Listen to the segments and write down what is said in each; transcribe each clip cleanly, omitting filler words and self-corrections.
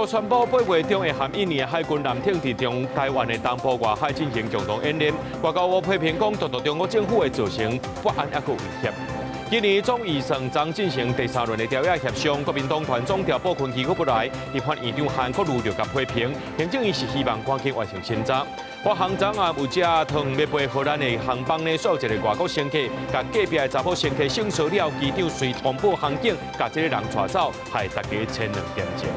国宣布8月中会含印尼的海军舰艇伫中台湾的东部外海进行共同演练。外交部批评讲，独独中国政府会造成不安抑个威胁。今年总预算将进行第3轮的调解协商，国民党团总调鲍坤期不来，立法院长韩国瑜就甲批评，行政院是希望赶紧完成新章。我航长啊，有只汤要飞荷兰的航班呢，所有一个外国乘客，甲隔壁的查某乘客性骚扰，机长随通报航警，甲这个人带走，害大家千两点钟。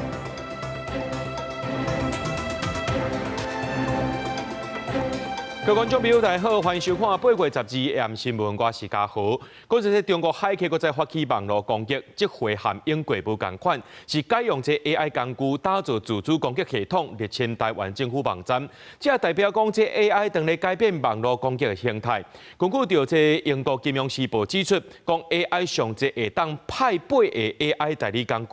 各位观众朋友，大家好，欢迎收看8月12日 AM 新闻，我是嘉豪。嗰阵中国海客再发起网络攻击，这回和英国无共款，是改用这 AI 工具打造自主攻击系统，入侵台湾政府网站。这代表讲这 AI 等咧改变网络攻击的形态。根据着这英国金融时报指出，讲 AI 上这会当派8个 AI 代理工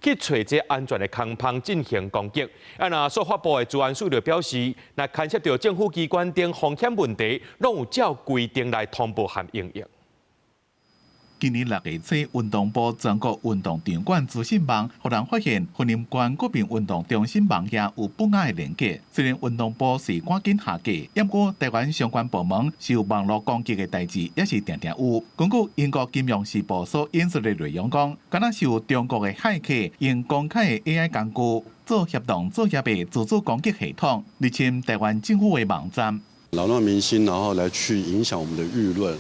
具去找这安全的空隙进行攻击。那所发布的治安署就表示，那牵涉到政府机关等风险问题，拢有照规定来通报和应用。今年6月初，运动部全国运动场馆资讯网忽然发现，云林县国民运动中心网页有不雅的连结。虽然运动部是赶紧下架，不过台湾相关部门受网络攻击的代志也是常常有。根据英国金融时报所引述的内容讲，敢若是有中国的骇客用公开的 AI 工具做协同作业的自主攻击系统，入侵台湾政府的网站。扰乱民心，然后来去影响我们的舆论，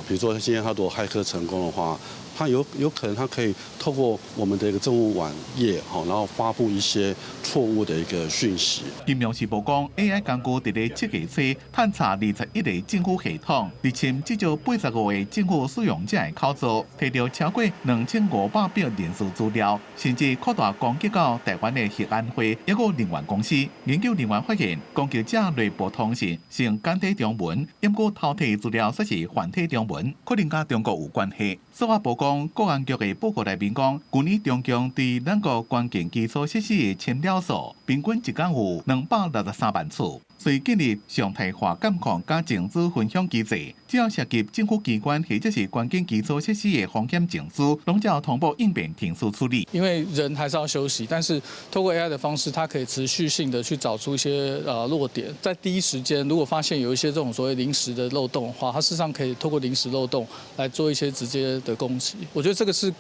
比如说今天他如果骇客成功的话，他有可能他可以透过我们的一个政务网页，然后发布一些错误的一个讯息。金融时报讲 ，AI 工具伫咧7月初探查21个政府系统，入侵至少85个政府使用者的口座，摕到超过2500笔人事资料，甚至扩大攻击到台湾的核安会，抑个能源公司。研究人员发现，攻击者内部通信是简体中文，不过偷摕资料却是繁体中文，可能甲中国有关系。司法部讲，国安局的报告内面讲，去年中共对咱国关键基础设施的侵扰数，平均一天有263万次。随建立常态化监控加情资分享机制，只要涉及政府机关或者是关键基础设施的风险情资，拢要同步应变停止处理。因为人还是要休息，但是透过 AI 的方式，它可以持续性的去找出一些弱点，在第一时间，如果发现有一些这种所谓临时的漏洞的话，它事实上可以透过临时漏洞来做一些直接的攻击。我觉得这个是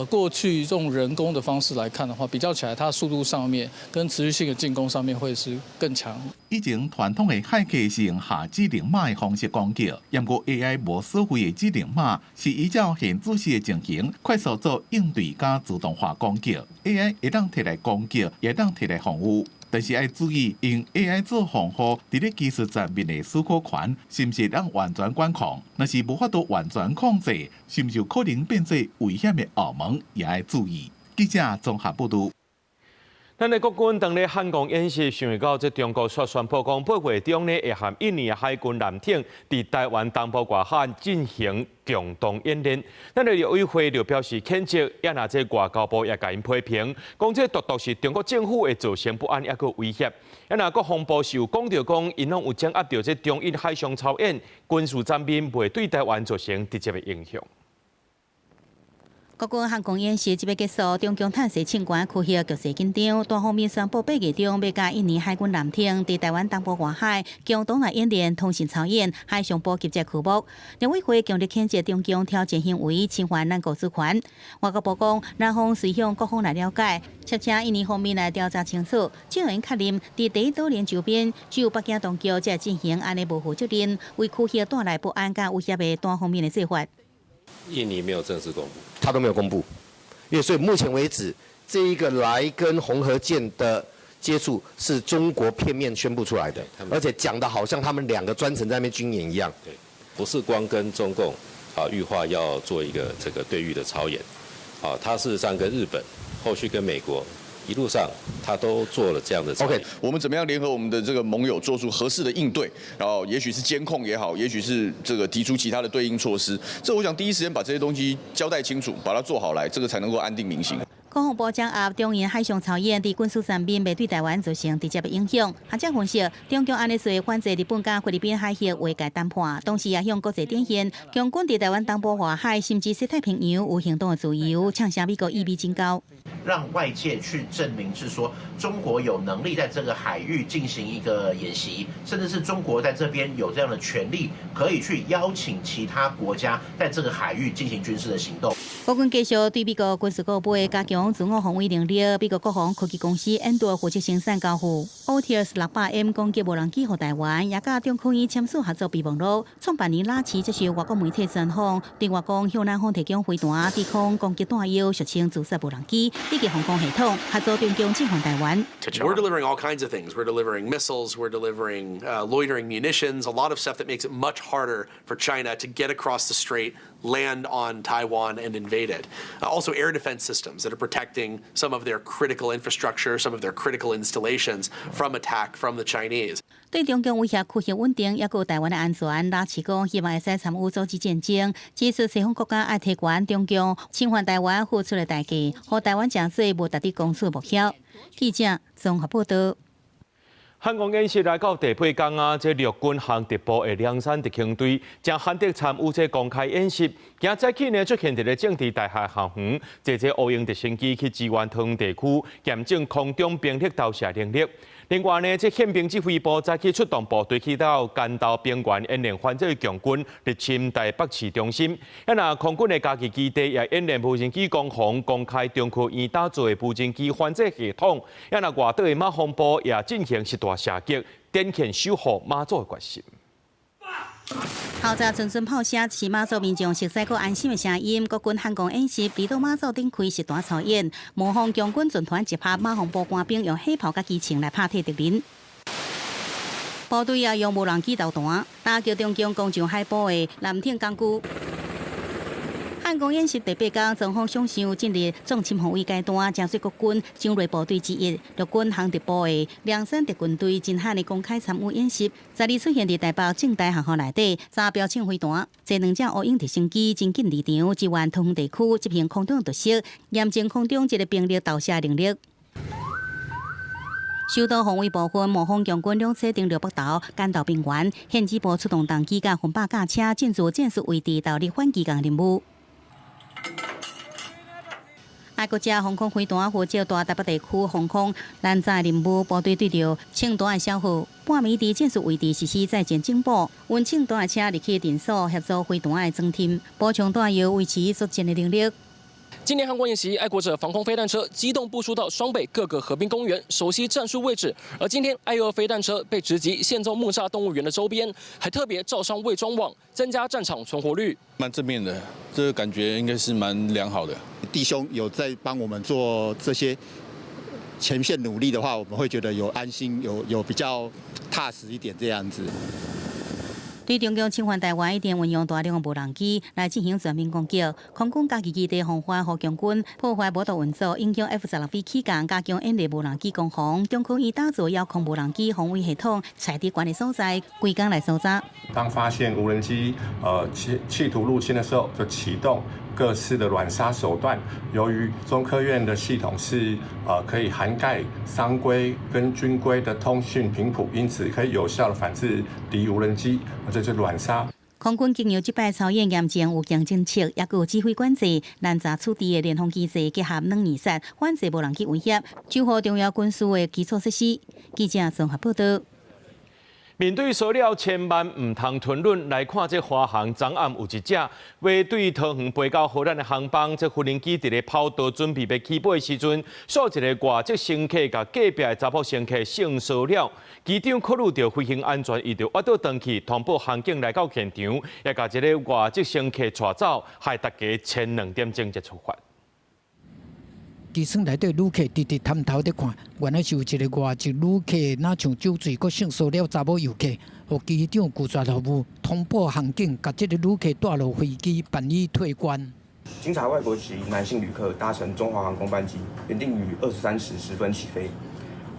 过去这种人工的方式来看的话，比较起来，它速度上面跟持续性的进攻上面会是更强。以前传统的骇客是用下指令码的方式攻击，不过 AI 无收回的指令码是依照现姿势的情形，快速做应对加自动化攻击。AI 会当摕来攻击，也当摕来防御。但是要注意，用 AI 做防护，伫咧技术层面的思考权，是毋是能完全管控？若是无法度完全控制，是毋是有可能变做危险的后门，也要注意。记者综合报道。咱的国军当咧汉光演习，想到这中国所宣布讲8月中呢会和印尼的海军舰艇伫台湾东部外海进行共同演练。咱的陆委会就表示谴责，也拿这外交部也甲因批评，讲这独独是中国政府会造成不安抑个威胁。也拿国防部是有讲到讲，因拢有掌握到这中印海上操演军事战面，袂对台湾造成直接的影响。国军航空演习即要结束，中共探视庆官区域局势紧张，单方面宣布8月中要甲印尼海军舰艇伫台湾东部外海共同来演练通信操演海上补给舰科目。陆委会强烈谴责中共挑衅行为，侵犯咱国主权。外交部讲，南方随向各方来了解，促请印尼方面来调查清楚，只有因确认伫第一岛链周边，只有北京当局才进行安尼无负责任、为区域带来不安甲威胁的单方面的做法。印尼没有正式公布，他都没有公布，因为所以目前为止，这一个来跟红河舰的接触是中国片面宣布出来的，而且讲的好像他们2个专程在那边军演一样。对，不是光跟中共预划要做一个这个对豫的操演，他事实上跟日本，后续跟美国。一路上，他都做了这样的。OK， 我们怎么样联合我们的这个盟友，做出合适的应对？然后，也许是监控也好，也许是这个提出其他的对应措施。这我想第一时间把这些东西交代清楚，把它做好来，这个才能够安定民心。国防部掌握中印海上操演伫军事上面未对台湾造成直接的影响。学者分析，中共安尼做反制日本甲菲律宾海峡划界谈判，同时也向国际展现强军伫台湾东部外海甚至西太平洋有行动的自由，呛下美国意味真高。让外界去证明是说中国有能力在这个海域进行一个演习，甚至是中国在这边有这样的权利，可以去邀请其他国家在这个海域进行军事的行动。国军继续对美国军事购买加强自我防卫能力。美国国防科技公司印度负责生产交付 OTS 600M 攻击无人机予台湾，也甲中科院签署合作备忘录。创办人拉奇接受外国媒体专访，对外讲向南方提供飞弹、抵抗攻击弹药、俗称自杀无人机以及防空系统，合作中共侵犯台湾。We're delivering all kinds of things. We're delivering missiles. We're delivering loitering munitions. A lot of stuff that makes it much harder for China to get across the strait, land on Taiwan, and invade it. Also, air defense systems that are protecting some of their critical infrastructure, some of their critical installations from attack from the Chinese. 对中共威胁区域稳定，也有台湾的安全，拉起讲希望会使参与组织战争，指出西方国家爱提悬中共侵犯台湾付出的代价，和台湾真水无达到公司目标。记者综合报道。汉光演习来到第8天啊，这陆军航特部的两山特勤队将罕得参与这公开演习。今早起呢，出现伫咧政治大厦校园，这乌鹰直升机去支援桃园地区，验证空中兵力投射能力。另外呢，这宪兵指挥部早起出动部队去到干道边缘演练反制强军入侵台北市中心。那空军的家己基地也演练无人机攻防，公开中科院打造的无人机反制系统。那外岛的马防部也进行实弹射击，展现守护马祖的决心。豪宅阵阵炮声，是马祖民众熟悉和安心的声音。国军汉光演习离岛马祖顶开实弹操演，模仿强军军团集合马防部官兵用火炮甲机枪来拍退敌人。部队也用无人机导弹打击中共攻上海堡的南挺港区。汉光演习第8天，状况上上进入重侵防卫阶段，正是国军精锐部队之一，陆军航特部的两山特军队真罕的公开参与演习。昨日出现伫台北政大学校内底，查标枪飞弹，这2架乌鹰直升机真紧离场，支援桃园地区执行空中突袭，验证空中一个兵力投射能力。首都防卫部分模仿强军两车登陆北投干道边缘，现指部出动重机甲分把架车进驻战术位置，投入反击攻任务。爱国者防空飞弹负责大台北地区防空拦截任务，部队对着庆弹的小号，半暝伫战术位置实施在舰警报，运庆弹的车立起定锁，协助飞弹的装填，补充弹药，维持作战的能力。今年汉光演习，爱国者防空飞弹车机动部署到双北各个河滨公园，熟悉战术位置。而今天，爱俄飞弹车被直击现踪木栅动物园的周边，还特别罩上伪装网，增加战场存活率。蛮正面的，这个感觉应该是蛮良好的。弟兄有在帮我们做这些前线努力的话，我们会觉得有安心，有比较踏实一点这样子。对中共侵犯台湾，一定运用大量无人机来进行全面攻击。空军家己基地防范和强军破坏无道运作，影响 F-16飞起降，加强演练无人机攻防。中科院打造遥控无人机防卫系统，采地管理所在，规工来搜查。当发现无人机企图入侵的时候，就启动各式的软杀手段。由于中科院的系统是可以涵盖商规跟军规的通讯频谱，因此可以有效的反制敌无人机，这就是软杀。空军经由这摆操演严正有竞争策，也有指挥管制、拦查处置的联防机制，结合软硬实，反制无人机威胁，守护重要军事的基础设施。记者综合报道。面对塑料千万唔通吞论，来看这华航昨暗有一架为对桃园飞到荷兰的航班，这无人机伫咧跑道准备要起飞的时阵，数一个外籍乘客甲隔壁的查甫乘客性骚扰，机长考虑到飞行安全，伊就挖倒登去通报航警来到现场，也甲这个外籍乘客带走，害大家前2点钟才出发。机舱内底旅客直直探头伫看，原来是有一个外籍旅客，哪像酒醉，佮性骚扰查某游客，互机长拒绝服务，通报航警，甲这个旅客带落飞机办理退关。经查，外国籍男性旅客搭乘中华航空班机，原定于23时10分起飞。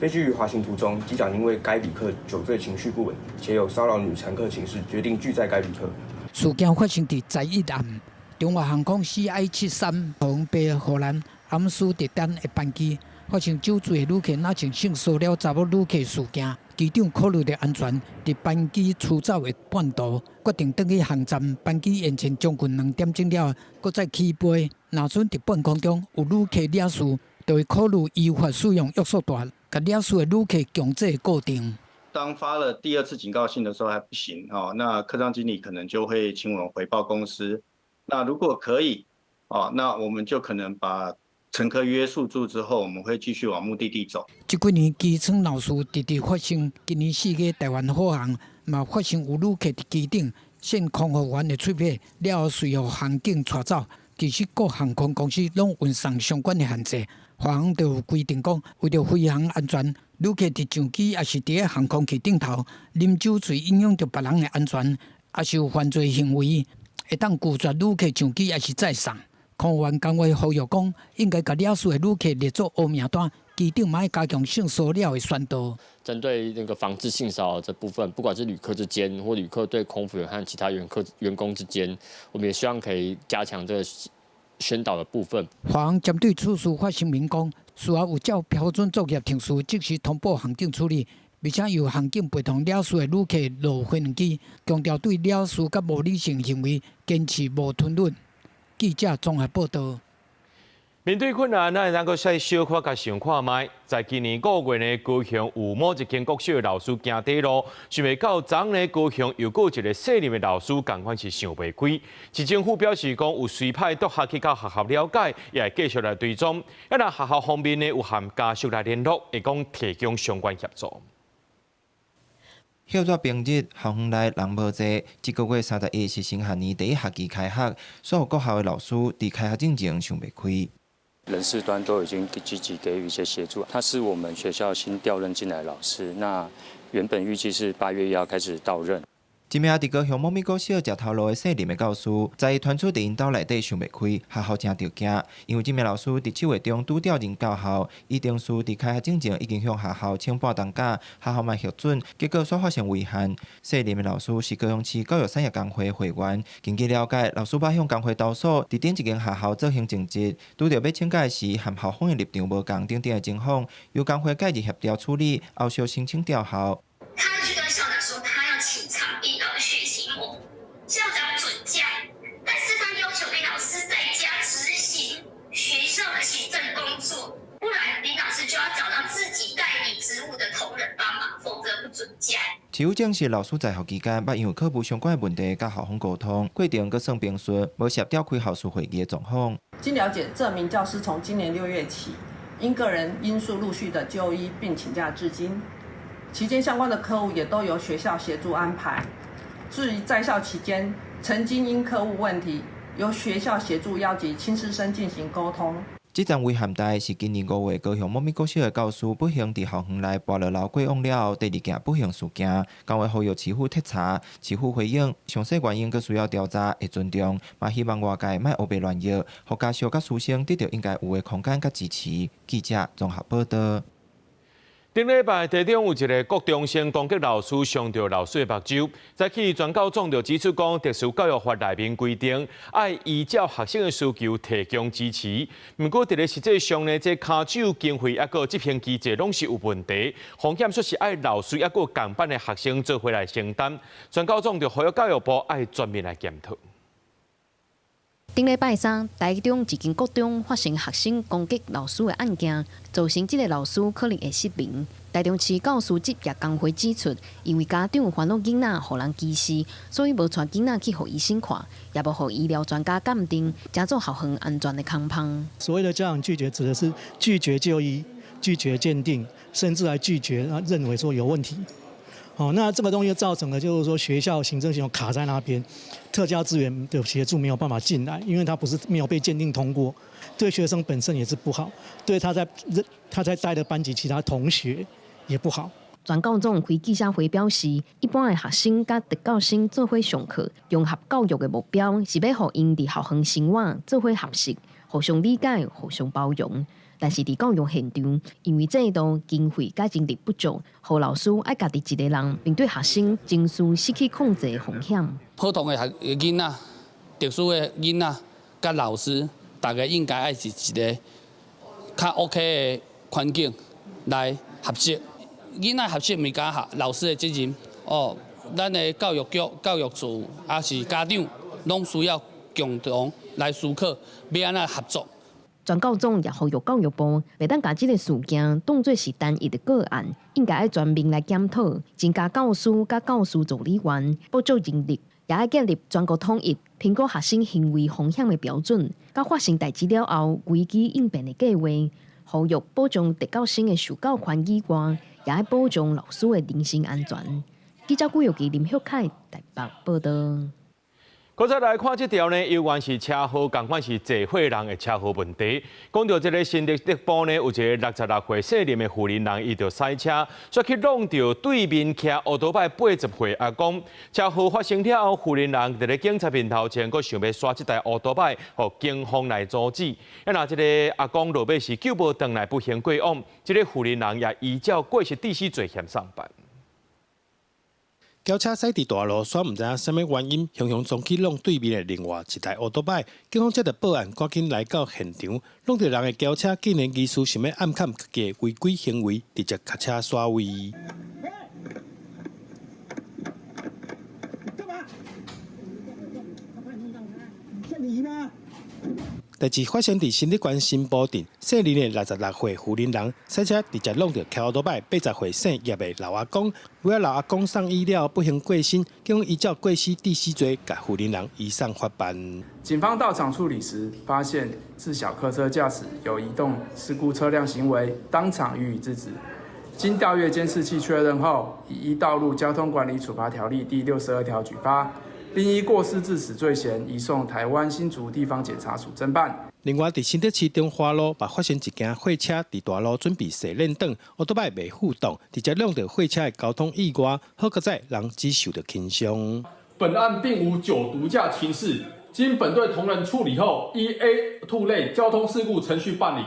飞机于滑行途中，机长因为该旅客酒醉、情绪不稳，且有骚扰女乘客情事，决定拒载该旅客。事件发生伫11暗。中华航空 CI73 桃园飞荷兰阿姆斯特丹的班机发生酒醉的旅客拿穿性骚扰查某旅客事件，机长考虑到安全，伫班机出走的半途，决定返去航站。班机延前将近2点钟了，搁再起飞。若准伫半空中有旅客惹事，就会考虑依法使用约束带，甲惹事的旅客强制固定。当发了第2次警告信的时候还不行哦，那客舱经理可能就会请我们回报公司。那如果可以哦，那我们就可能把乘客约束住之后，我们会继续往目的地走。这几年机舱闹事直直发生，今年4月台湾虎航嘛发生有旅客伫机顶献空服员的喙片，了后随后航警带走。其实各航空公司拢运送相关的限制，华航就有规定讲，为了飞行安全，旅客伫上机也是伫航空器顶头啉酒醉，影响到别人的安全，也是有犯罪行为，会当拒绝旅客上机也是再送。空服员工会呼吁讲，应该把惹事的旅客列作黑名单，机长嘛要加强性骚扰的宣导。针对那个防治性骚扰这部分，不管是旅客之间或旅客对空服员和其他员工之间，我们也希望可以加强这个宣导的部分。华航针对此事发声明讲，需要有照标准作业程序，即时通报航警处理，并且由航警陪同惹事的旅客落飞行机，强调对惹事甲无理性行为坚持无吞论。记者综合报道。面对困难，咱会当阁再小可甲想看卖。在今年5月呢，高雄有某一间国小的老师行底路，想袂到昨呢，高雄又有一个细念的老师，同款是想袂开。市政府表示讲，有随派督学去到学校了解，也会继续来追踪。若学校方面呢，有和家属来联络，会讲提供相关协助。休作平日，校园内人无济。这个月31是新学年第1学期开学，所有各校的老师伫开学进前想袂开。人事端都已经积极给予一些协助。他是我们学校新调任进来的老师，那原本预计是8月1号开始到任。一名伫高雄某米国小食头路的细念的教师，在伊传出伫因兜内底想袂开，学校真着惊，因为这名老师伫7月中拄调任到校，伊定时伫开学之前已经向学校请半当假，学校嘛核准，结果所发生违宪。细念的老师是高雄市教育产业工会会员，根据了解，老师把向工会投诉，伫顶一间学校做行政职，拄着要请假时，和校方的立场无共，等等的情况，由工会介入协调处理，后续申请调校。他去跟校长说，他要请场地到学期末，校长准假，但是他要求林老师在家执行学校的行政工作，不然林老师就要找到自己代理职务的同仁帮忙，否则不准假。市府证实，老师在校期间捌因为课务相关的问题，甲校方沟通，过程阁算平顺，无协调开校事会议的状况。经了解，这名教师从今年6月起，因个人因素陆续的就医并请假至今。期间相关的科务也都由学校协助安排。至于在校期间曾经因科务问题，由学校协助邀集亲师生进行沟通。这桩危险代是今年5月高雄某米国小的教师不幸伫校园内跋落楼过往了后，第2件不幸事件。工会呼吁市府彻查，市府回应详细原因，阁需要调查，会尊重，嘛希望外界莫胡白乱药，互家属甲师生得到应该有的空间甲支持。记者综合报道。顶礼拜，台中有一个国中生攻击老师，伤到老师的目睭。早起全校总就指出讲，特殊教育法内面规定，要依照学生的需求提供支持。不过，伫咧实际上呢，这骹手经费抑个执行机制拢是有问题，风险说是爱老师抑个共班的学生做回来承担。全校总就呼吁教育部爱全面来检讨。顶礼拜三，台中一间国中发生学生攻击老师的案件，造成这个老师可能会失明。台中市教师职业工会指出，因为家长烦恼囡仔互人歧视，所以无带囡仔去互医生看，也无互医疗专家鉴定，加做校园安全的空旁。所谓的家长拒绝，指的是拒绝就医、拒绝鉴定，甚至还拒绝认为说有问题。好，那这个东西造成了就是说学校行政系统卡在那边，特教资源的协助没有办法进来，因为它不是没有被鉴定通过，对学生本身也是不好，对他在带的班级其他同学也不好。全校总开记者会表示，一般的学生甲特教生做伙上课，融合教育的目标是要互因伫校园生活做伙学习，互相理解、互相包容。但是伫教育现场，因为制度、经费甲人力不足，互老师爱家己一个人面对学生情绪失去控制的风险。普通的囡仔、特殊的囡仔，甲老师，大家应该爱是一个较 OK 的环境来学习。囡仔学习咪敢学老师的责任哦，咱的教育局、教育处也是家长，拢需要共同来思考要安怎合作。全教总也呼吁教育部，袂当把这个事件当作是单一的个案，应该要全面来检讨，增加教师甲教师助理员补助人力，也要建立全国统一评估学生行为风险的标准，甲发生代志了后危机应变的计划。呼吁保障特教生的受教权以外，也要保障老师的人身安全。记者顾玉琪、林秀凯台北报道。搁再来看这条呢，有关是车祸，同款是坐伙人的车祸问题。讲到这个新竹北部呢，有一个66岁姓林的妇人人，伊就赛车，却去撞到对面骑奥多拜80岁阿公。车祸发生了后，妇人人伫咧警察面头前，佫想要刷这台奥多拜，互警方来阻止。那这个阿公落尾是救无回来，不幸过往。这个妇人人也依照过失致死罪嫌上班。轿车驶伫大路，煞唔知影什么原因，雄雄撞去弄对面的另外一台奥多拜，警方接到报案，赶紧来到现场。弄到人的轿车，竟然疑似想要暗砍自己的违规行为，直接卡车刷尾。代志发生伫新竹县新埔镇，姓林的66岁妇人人，赛车直接弄到骑奥多拜80岁姓叶的老阿公，为了老阿公送医了不幸过身，警方依照过失致死罪，甲妇人人移送法办。警方到场处理时，发现自小客车驾驶有移动事故车辆行为，当场予以制止。经调阅监视器确认后，以依道路交通管理处罚条例第62条举发。并依过失致死罪嫌移送台湾新竹地方检察署侦办。另外，伫新竹市中华路，也发生一件货车伫大路准备驶练档，奥多拜未互动，直接弄到货车的交通意外，好在人只受到轻伤。本案并无酒毒驾情事，经本队同仁处理后，依 A2 类交通事故程序办理。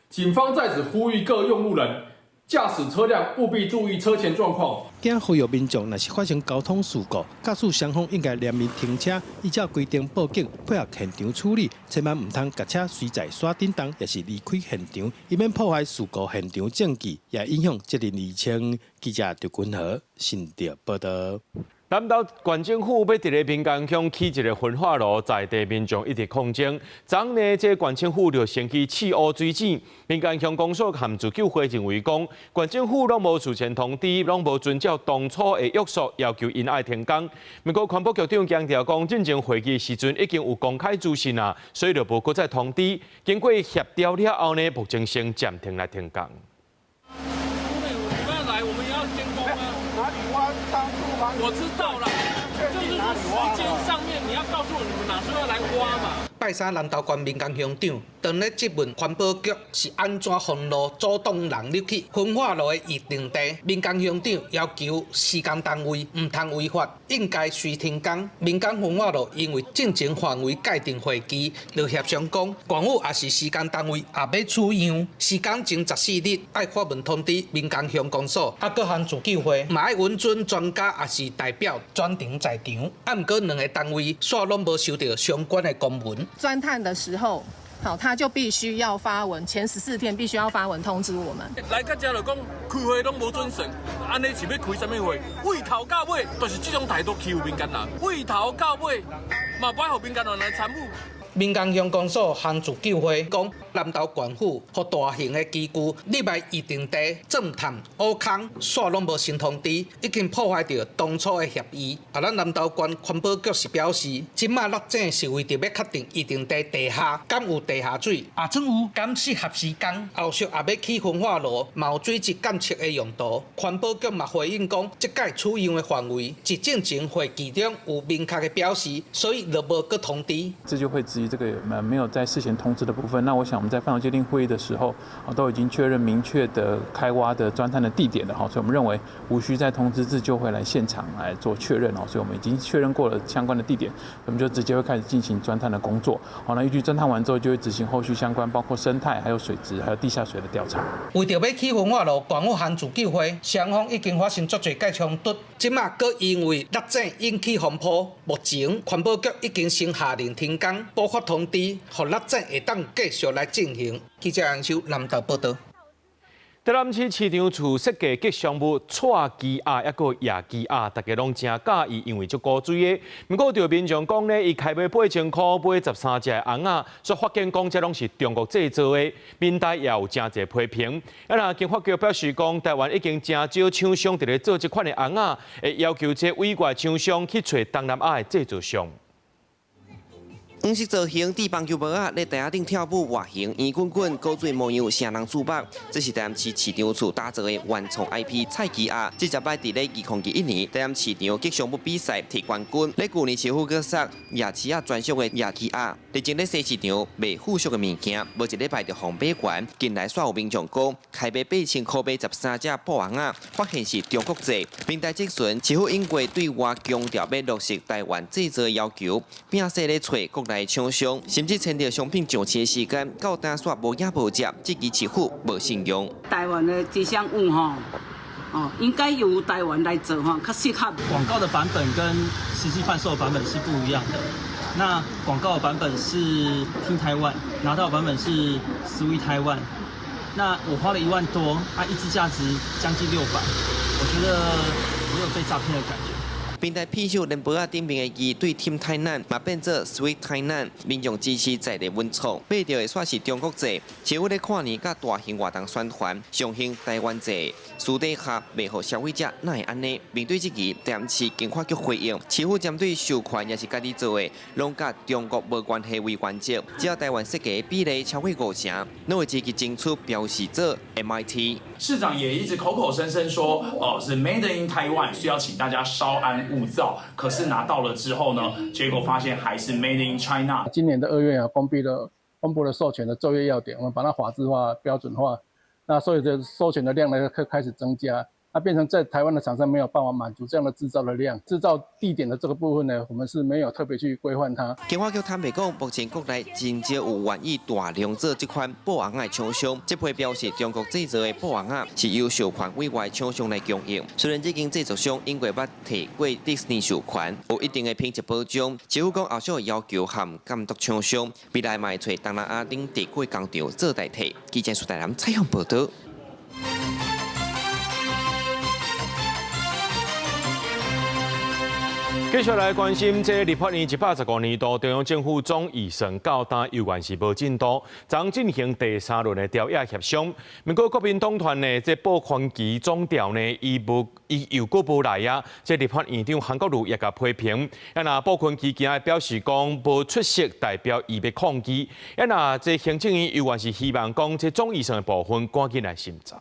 警方在此呼吁各用路人。驾驶车辆务必注意车前状况。警呼吁民众，若是发生交通事故，驾驶双方应该联名停车，依照规定报警，配合现场处理，千万唔通甲车随在刷叮当，也是离开现场，以免破坏事故现场证据，也影响责任厘清。记者刘君和新竹报道。南投县政府要伫咧滨江乡起一个焚化炉，在地民众一直抗争。昨呢，这县政府就掀起气污水井。滨江乡公所含自救会认为讲，县政府拢无事前通知，拢无遵照当初的约束，要求因爱停工。不过环保局长强调讲，进前会议时阵已经有公开资讯啊，所以就无搁再通知。经过协调了后呢，目前先暂停来停工。我知道了，就是说时间上面你要告诉我你们哪时候要来挖嘛。拜三南投县民工乡长当咧质问环保局是安怎封路阻挡人入去焚化炉的预定地，民工乡长要求施工单位唔通违法，应该随停工。民工焚化炉因为进前范围界定会期，就协商讲，县府也是施工单位也要取样，施工前14日爱发文通知民工乡公所，各项自救会嘛要允准专家也是代表专程在场。不过两个单位煞拢无收到相关的公文。钻探的时候，好，他就必须要发文，前14天必须要发文通知我们。来到这就讲开会拢无准绳，安尼是要开什么会？为头到尾都是这种态度欺负民间人，为头到尾嘛不爱互民间人来参与。民工乡公所含自救会讲，南投县府和大型的机具入来预定地钻探挖坑，煞拢无先通知，已经破坏掉当初的协议。咱南投县环保局是表示，即马落井是为着要确定预定地地下敢有地下水，真有敢适合施工，后续也要起焚化炉，嘛有水质监测的用途。环保局嘛回应讲，即届取样的范围，是进前会期中有明确的表示，所以就无搁通知。这就会质疑这个没有在事前通知的部分。那我想我们在范围界定会议的时候，都已经确认明确的开挖的钻探的地点了哈，所以我们认为无需再通知自救会来现场来做确认哦，所以我们已经确认过了相关的地点，我们就直接会开始进行钻探的工作。好，那预计钻探完之后，就会执行后续相关包括生态、还有水质、还有地下水的调查。为着要起焚化炉，县府含自救会双方已经发生足侪届冲突，即马搁因为落井引起风波，目前环保局已经先下令停工，补发发通知，互立正会当继续来进行。记者杨秋南投报道。台南市市场处设计吉祥物蔡鸡鸭，抑个野鸡鸭，大家拢真介意，因为足高水的。不过，有民众讲呢，伊开卖8000块买13只红鸭，所发现讲这拢是中国制造的，面带也有真侪批评。那经发局表示讲，台湾已经真少厂商伫咧做这款的红鸭，会要求这委外厂商去找东南亚的制造商。黄色造型地棒球帽啊，咧台下顶跳舞，外形圆滚滚，高水模样，谁人注目？这是台南市市场处打造的原创 IP 蔡鸡鸭，即只摆伫咧2021年台南市场吉祥物比赛摕冠军。咧旧年市府角色夜市啊专属的夜鸡鸭，历经咧西市场卖附属的物件，无一礼拜就红买完。近来煞有民众讲，开卖8000块买13只布红鸭，发现是中国制。平台即阵，市府因为对外强调要落实台湾制造的要求，并说咧找国内厂商，甚至签到商品上市的时间，到单煞无影无接，这支市府无信用。台湾的吉祥物应该由台湾来做较适合。广告的版本跟实际贩售的版本是不一样的。那广告的版本是 Team Taiwan， 拿到的版本是 Sweet Taiwan。那我花了1万多，一支价值将近600，我觉得没有被诈骗的感觉。平台批秀连帽仔顶面的字对 Team 台南嘛变做 Sweet 台南，民众支持在地文创，买到的煞是中国制。市府咧跨年甲大型活动宣传，上兴台湾制，私底下卖互消费者，哪会安尼？面对这个台南市经发局回应，市府针对授权也是家己做的，拢甲中国无关系为原则，只要台湾设计比例超过50%，拢会积极争取标示做 MIT。市长也一直口口声声说，是 Made in Taiwan， 需要请大家稍安勿躁。可是拿到了之后呢，结果发现还是 Made in China。今年的2月公布了授权的作业要点，我们把它法制化、标准化，那所有的授权的量呢开始增加。它变成在台湾的厂商没有办法满足这样的制造的量，制造地点的这个部分呢，我们是没有特别去规范它。经发局坦白讲，目前国内真少有愿意大量做这款布红的厂商，这批表示中国制造的布红啊是由授权委外厂商来供应。虽然这间制造商因为捌摕过迪士尼授权，有一定的品质保障，政府讲后续会要求和监督厂商，未来嘛会找东南亚等地区工厂做代替。记者苏台南采访报道。继续来关心这立法年115年度中央政府总预算到单犹原是无进度，将进行第3轮的调研协商。不过国民党团呢，这报款期总调呢，伊又搁无来啊。这立法院长韩国瑜也甲批评，那报款期今日表示讲无出席，代表伊要抗议。那这行政院犹原是希望讲这总预算的部分赶紧来审查。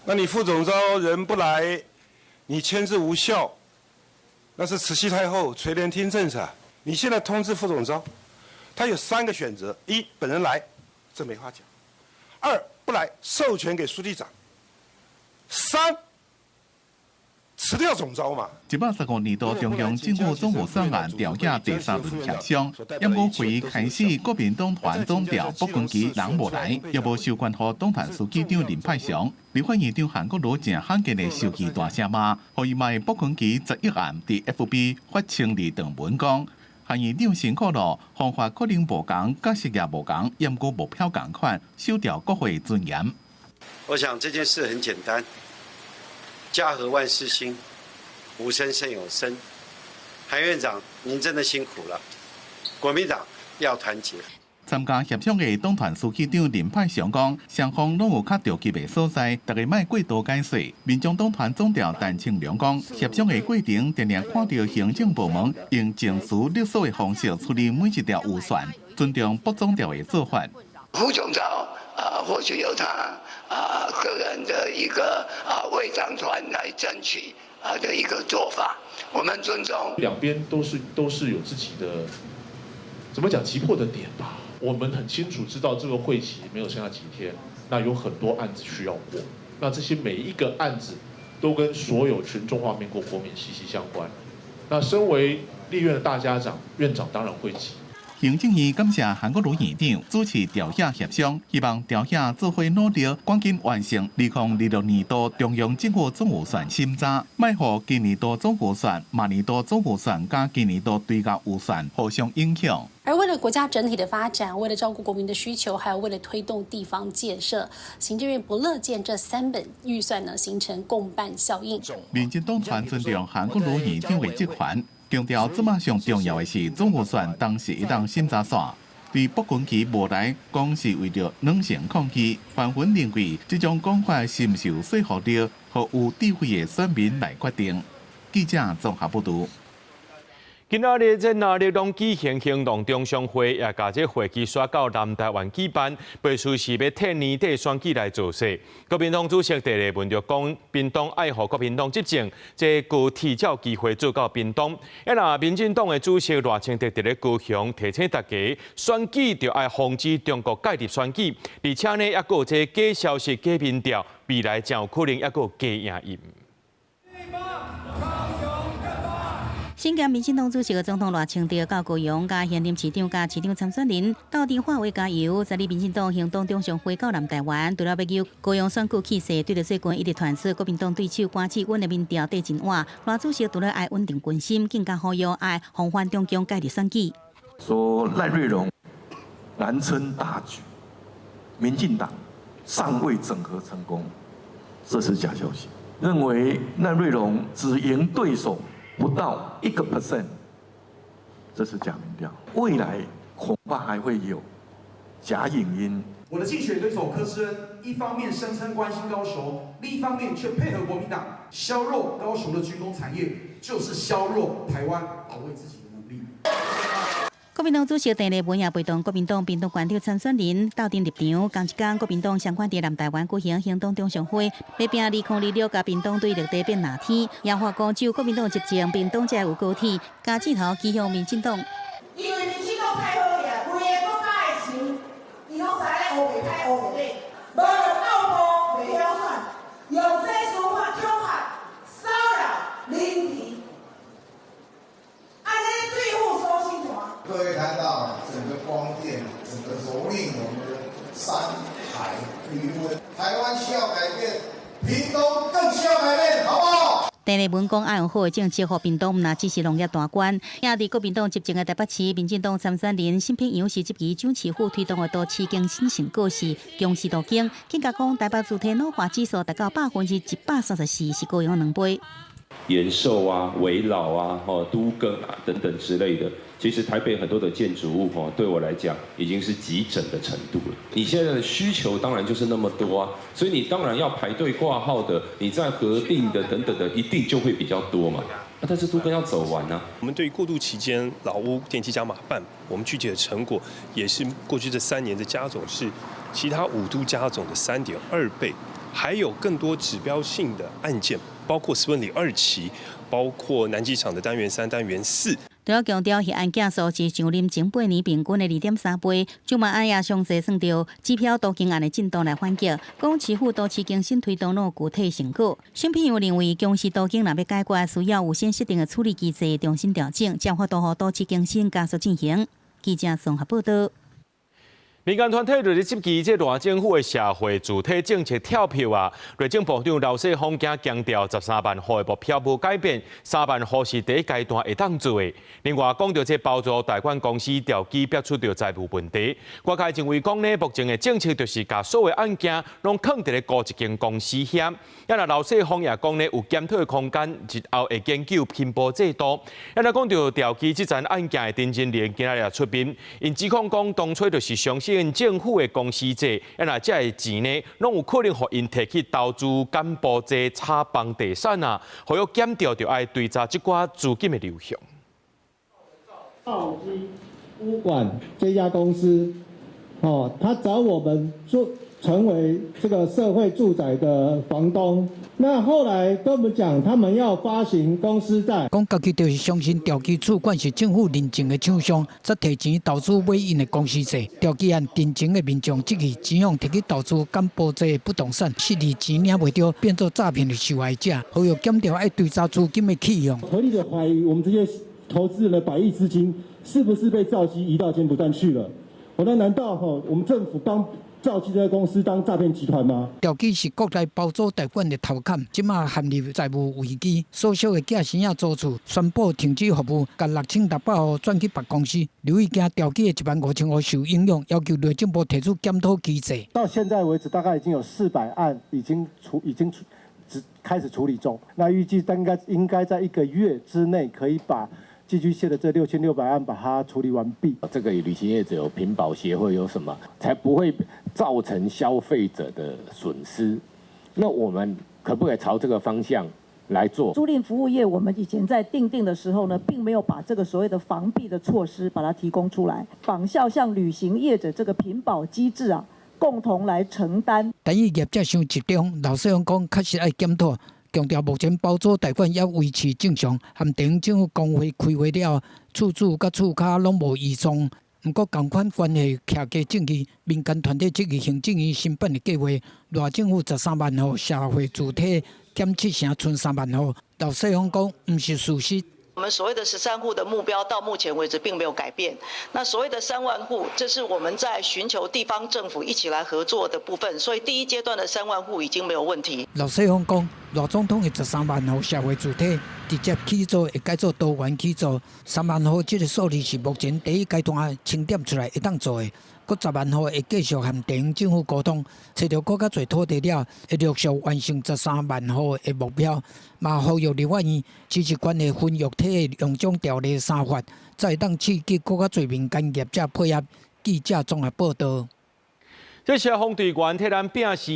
那你副总召人不来，你签字无效。那是慈禧太后垂帘听政噻。你现在通知副总召，他有3个选择：一，本人来，这没话讲；二，不来，授权给书记长；三，辞掉总召嘛。115年度中央政府总预算案调研第3轮协商，演讲会议开始，国民党团总调卜坤基人无来，也无授权予党团书记长林派祥。立法院长韩国瑜正罕见的受气大声骂，互伊卖卜坤基11案伫 FB 发清理长文讲，韩院长辛苦了，方法可能无同，角色也无同，也毋过目标共款，收掉国会尊严。我想这件事很简单，家和万事兴，无声胜有声。韩院长，您真的辛苦了，国民党要团结。参加协商的党团书记长林派祥讲，双方拢有较着急的所在，大家莫过多解释。民众党团总调陈庆良讲，协商的过程定定看到行政部门用情绪勒索的方式处理每一条预算，尊重卜总调的做法。副总召或许有他个人的一个为党团来争取的一个做法，我们尊重。两边都是有自己的怎么讲急迫的点吧。我们很清楚知道这个会期没有剩下几天，那有很多案子需要过，那这些每一个案子都跟所有全中华民国国民息息相关。那身为立院的大家长，院长当然会急。行政院感谢韩国瑜院长主持调解协商，希望调解做伙努力，赶紧完成2026年度中央政府总预算审查，卖互今年度总预算、明年度总预算加今年度追加预算互相影响。而为了国家整体的发展，为了照顾国民的需求，还有为了推动地方建设，行政院不乐见这3本预算呢形成共办效应。民进党团尊重韩国瑜院长的职权。强调，即马上重要的是总预算当时一档审查线。对北军期无来讲是为着软性抗拒，范云认为这种讲法是毋受说服力，和有智慧的选民来决定。记者综合报道。今仔日在那日拢举行行动中常会，也把这会期刷到南台湾举办，背书是要替年底选举来做势。国民党主席第二问就讲，民党爱护国民党执政，这具提早机会做到民党。那民进党的主席赖清德伫咧高雄提醒大家，选举就要防止中国介入选举，而且呢，还有这假消息、假民调，未来才有可能还有假赢赢。新兼民进党主席的总统赖清德到高雄，甲现任市长甲市长参选人到底化为加油。昨日民进党行动中常会到南台湾，除了要求高雄选举气势对着最近一直传出国民党对手关系稳的民调底真晚，赖主席除了爱稳定军心，更加呼吁爱防范中共介入选举。说赖瑞隆南征大举，民进党尚未整合成功，这是假消息。认为赖瑞隆只赢对手不到1%，这是假民调。未来恐怕还会有假影音。我的竞选对手柯志恩，一方面声称关心高雄，另一方面却配合国民党削弱高雄的军工产业，就是削弱台湾保卫自己的能力。国民党主席陈立文也陪同国民党屏东县长参选人到阵入场。同一天，国民党相关伫南台湾举行行动中常会，要拼2026甲屏东对绿地变蓝天。也话讲，只有国民党执政，屏东才有高铁。加箭头指向民进党。因为民进党太好呀，规个国家的钱，伊拢使咧乌白歹乌白底，无用奥步袂晓选，用这司法恐吓、骚扰、凌敌，安尼对付收心团。各位看到整个光电、整个蹂躏我们的山海渔温，台湾需要改变，屏东更需要改变，好不好？陈立文讲，爱用好的政策，互屏东毋只是农业大关。也伫国民党执政的台北市，民进党参选人新平杨是这期蒋市府推动的都市更新成果是强势途径，更加讲台北主体老化指数达到134%，是高雄2倍。延寿啊、围老啊、都更啊等等之类的，其实台北很多的建筑物对我来讲已经是急诊的程度了。你现在的需求当然就是那么多啊，所以你当然要排队挂号的，你在核定的等等的，一定就会比较多嘛。但是都更要走完啊。我们对于过渡期间老屋电梯加码办，我们具体的成果也是过去这3年的加总是其他5都加总的3.2倍，还有更多指标性的案件。包括斯文里2期，包括南机场的单元3、单元4。除了强调，迄案件数是上任前8年平均的2.3倍，就嘛按也详细算到机票都更案的进度来反击，讲市府都市更新推动有具体成果。新片又认为，强势都更若要解决，需要有先设定的处理机制，重新调整，将法度互都市更新加速进行。记者综合报道。民间团体对咧这期这大政府的社会主体政策跳票啊，内政部长刘世芳强调13万户的目标无改变，3万户是第一阶段会当做的。另外讲到这包租代管公司调机逼出着债务问题，外界认为讲呢，目前的政策就是把所有案件拢放伫咧高一间公司险。也那刘世芳也讲呢，有检讨的空间，日后会研究拼搏制度。也那讲到调机这件案件的陈金莲今仔日出面，因指控讲当初就是相信政府的公司制，那这个钱呢，拢有可能互因摕去投资干部制、炒房地产啊，互要检调就要对查这寡资金的流向。暴击物管这家公司，他找我们成为这个社会住宅的房东，那后来跟我们讲，他们要发行公司债，讲家己就是相信调机处管是政府认证的厂商，则摕钱投资买因的公司债。调机案真正的民众即个钱用摕去投资干部这不动产，失利钱领袂到，变做诈骗的受害者，还有检调爱对查资金的起用。合理的怀疑，我们这些投资人的100亿资金是不是被赵基移到柬埔寨去了？那难道我们政府帮赵基这家公司当诈骗集团吗？赵基是国内包租贷款的头砍，即马陷入债务危机，所属的假生仔租厝宣布停止服务，甲6600户转去别公司。刘义惊赵基的15000户受影响，要求内政部提出检讨机制。到现在为止，大概已经有400案已经开始处理中。那预计应该在1个月之内可以把寄居蟹的这6600案把它处理完毕。这个旅行业者有品保协会有什么，才不会造成消费者的损失？那我们可不可以朝这个方向来做？租赁服务业，我们以前在订定的时候呢，并没有把这个所谓的防弊的措施把它提供出来，仿效像旅行业者这个品保机制啊，共同来承担。但以业者伤集中，老细讲确实要检讨。强调目前包租贷款要维持正常，含地方政府工会开会了，厝主甲厝卡拢无异状。不过，同款关系徛加证据，民间团体质疑行政院新办的计划，赖政府13万户社会主体减7成，剩3万户。老细讲不是事实。我们所谓的13户的目标到目前为止并没有改变。那所谓的3万户，这是我们在寻求地方政府一起来合作的部分，所以第一阶段的3万户已经没有问题。老细讲，赖总统的13万户社会主体直接起做，会改做多元起做。3万户这个数字是目前第一阶段清点出来会当做的。搁10万户会继续和地方政府沟通，找到更加侪土地了，会陆续完成13万户的目标。嘛，呼吁立法院支持关系分育体的两种条例3法，才会当刺激更加侪民间业者配合。记者综合报道。这消防队员替咱拼死，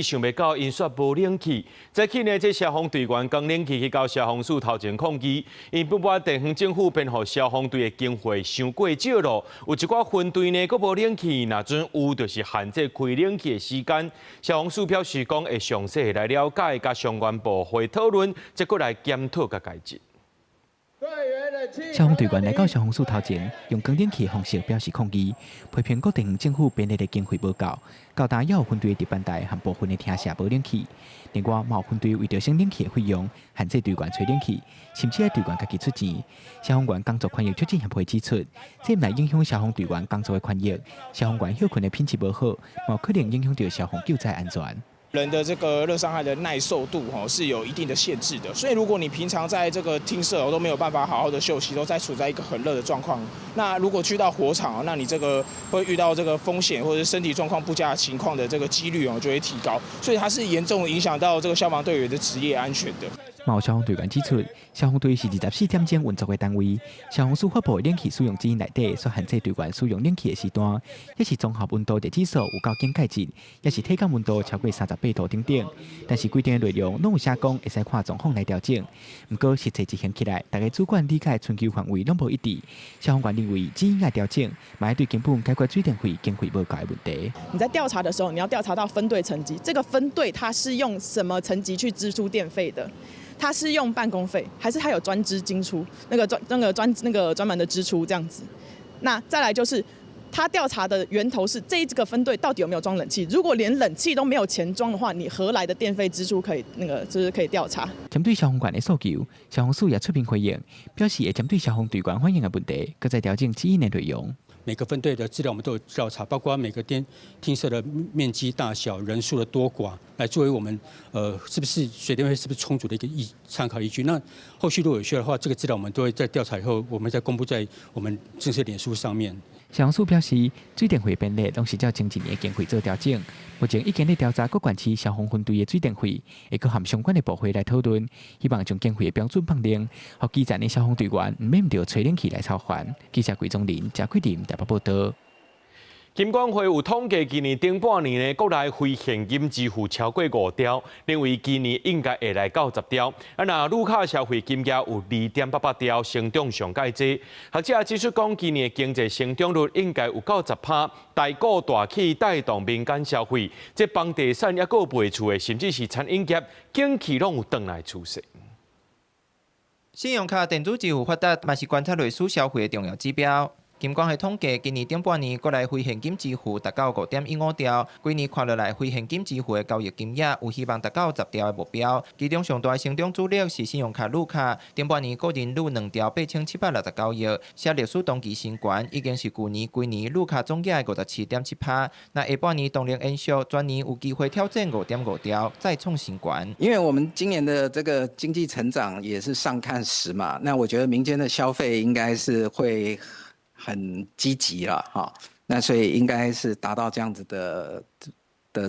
想袂到因煞无冷气。早起呢，这消防队员扛冷气去到消防署头前抗议，因不满地方政府编予消防队的经费伤过少咯。有一寡分队呢，佫无冷气，若准有就是限制开冷气的时间。消防署表示讲会详细来了解，甲相关部会讨论，再过来检讨甲改进。消防队员来到消防署头前，用光冷气的方式表示抗议，批评各地方政府编列的经费不够，高达也有分队的值班台和部分的厅舍无冷气。另外，嘛有分队为着省冷气的费用，限制队员吹冷气，甚至要队员家己出钱。消防员工作权益促进协会指出，这唔来影响消防队员工作的权益，消防员休困的品质无好，冇可能影响到消防救灾安全。人的这个热伤害的耐受度是有一定的限制的，所以如果你平常在这个厅舍都没有办法好好的休息，都在处在一个很热的状况，那如果去到火场，那你这个会遇到这个风险或者身体状况不佳的情况的这个几率就会提高，所以它是严重影响到这个消防队员的职业安全的。有消防队员指出，消防队是24点钟运作的单位，消防署发布的冷气使用指引内底所限制队员使用冷气的时段，也是综合温度热指数有够警戒值，也是体感温度超过38度等等。但是规定的内容拢有写讲会使看状况来调整。不过实际执行起来，大家主管理解春秋范围拢无一致。消防员认为指引要调整，嘛要对根本解决水电费经费无够的问题。你在调查的时候，你要调查到分队层级，这个分队它是用什么层级去支出电费的？他是用办公费，还是他有专支进出那个专门的支出这样子？那再来就是他调查的源头是这个分队到底有没有装冷气？如果连冷气都没有钱装的话，你何来的电费支出可以就是可以调查？针对消防员的诉求，消防署也出面回应，表示会针对消防队员反映的问题，搁再调整指引的内容。每个分队的资料我们都有调查，包括每个厅舍的面积大小、人数的多寡，来作为我们是不是水电费是不是充足的一个参考依据。那后续如果有需要的话，这个资料我们都会在调查以后，我们再公布在我们正式脸书上面。消防署表示，水电费编列拢是照前一年的经费做调整。目前已经在调查各县市消防分队的水电费，会搁含相关的部会来讨论，希望将经费的标准放定，让基层的消防队员唔免着吹冷气来操烦。记者桂宗林、贾桂林台北报道。金管会有统计，今年顶半年呢，国内非现金支付超过5兆，认为今年应该会来到10兆。那旅客消费金额有2.88兆，成长上介济。学者指出讲，今年经济成长率应该有到10%，大股大企带动民间消费，这房地产也个卖厝的，甚至是餐饮业，景气拢有转来趋势。信用卡电子支付发达，嘛是观察类似消费的重要指标。金管会统计，今年顶半年国内非现金支付达到5.15兆，规年看落来非现金支付的交易金额有希望达到10兆的目标。其中上大的成长主力是信用卡路卡，顶半年个人逾2兆8769亿，写历史当期新高，已经是去年规年路卡总额的57.7%。那下半年动能延续，全年有机会挑战5.5兆，再创新高。因为我们今年的这个经济成长也是上看10嘛，那我觉得民间的消费应该是会很积极了哈，那所以应该是达到这样子的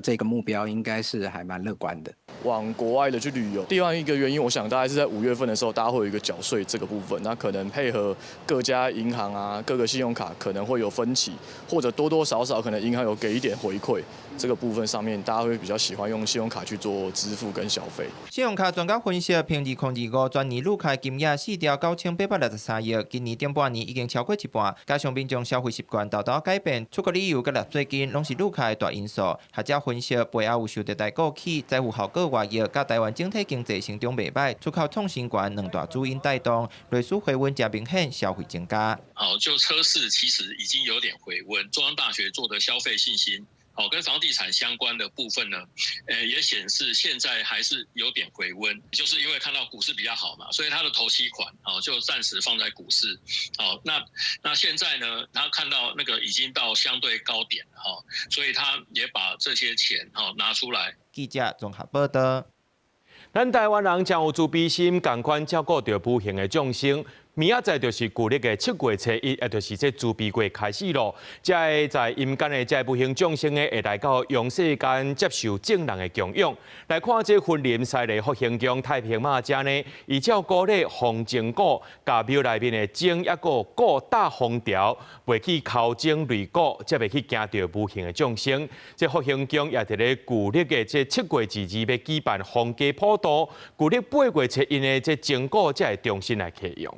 这个目标，应该是还蛮乐观的。往国外的去旅游，另外一个原因，我想大概是在5月份的时候，大家会有一个缴税这个部分，那可能配合各家银行啊、各个信用卡可能会有分歧，或者多多少少可能银行有给一点回馈，这个部分上面大家会比较喜欢用信用卡去做支付跟消费。信用卡专家分析，凭2025全年路卡金额4兆9863亿，今年顶半年已经超过一半，加上民众消费习惯大大改变，出国旅游跟纳税金拢是路卡的大因素。学者分析，背后有受到大国企财富效果外溢，甲台湾整体经济成长袂歹，出口创新高两大主因带动，类似回温较明显，消费增加。好，就车市其实已经有点回温，中央大学做的消费信心。好，跟房地产相关的部分呢，也显示现在还是有点回温，就是因为看到股市比较好嘛，所以它的头期款就暂时放在股市。好，那现在呢，他看到那个已经到相对高点了所以他也把这些钱拿出来。记者综合报道。咱台湾人将有自卑心，共款照顾着不幸的众生。明仔载就是旧历的7月初1，也就是这自闭月开始咯。才会在阴间的这不幸众生的会来到阳世间接受正人的供养。来看这婚礼赛的福兴宫太平马家呢，依照古礼红钟鼓，甲庙内面的钟一个鼓打风条，袂去敲钟擂鼓，才袂去惊到不幸的众生。这福兴宫也伫咧旧历的这7月2日要举办皇家普渡，旧历8月初1的这钟鼓才会重新来启用。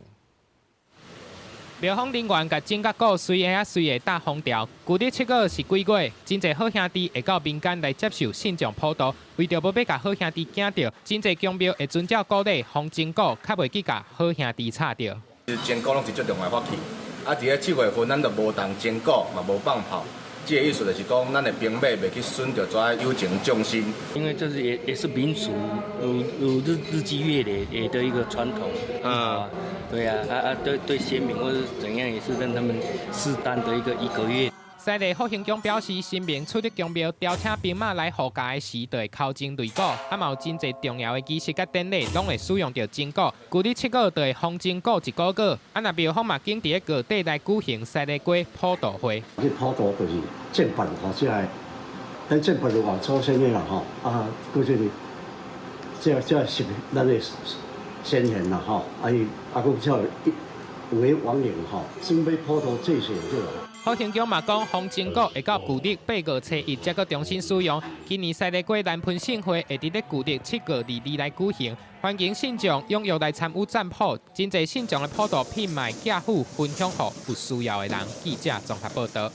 庙方人员甲钟甲鼓随下随下打风条。旧历7月是鬼月，真侪好兄弟会到民间来接受信众普渡，为着要甲好兄弟惊到，真侪宫庙会遵照古礼红钟鼓，较袂去甲好兄弟吵着。钟鼓拢是最重要的法器，伫咧7月份，咱就无动钟鼓，嘛无放炮。这个意思就是讲，咱的兵马袂去损着遮有情众生。因为这是也是民俗，有日积月累的一个传统。对啊，对先民或者怎样，也是让他们适当的一个月。西丽福兴宫表示，新民出入宫庙，邀请兵马来护驾的时，就会敲钟擂鼓，嘛有真侪重要的仪式甲典礼，拢会使用到钟鼓。旧历7月就会风钟鼓1个月，那庙方嘛经伫个月底来举行西丽街普渡会。这普渡就是正本即係咱正本就往祖先的啦过这里这是咱的先贤啦还佫叫有的亡灵准备普渡这些就。福兴宫嘛讲，风钟鼓会到旧历8月初1才个重新使用。今年西丽街南喷盛会会伫咧旧历7月2日来举行，欢迎信众踊跃来参与占卜，真侪信众的普渡品卖寄付分享予有需要的人。记者综合报道。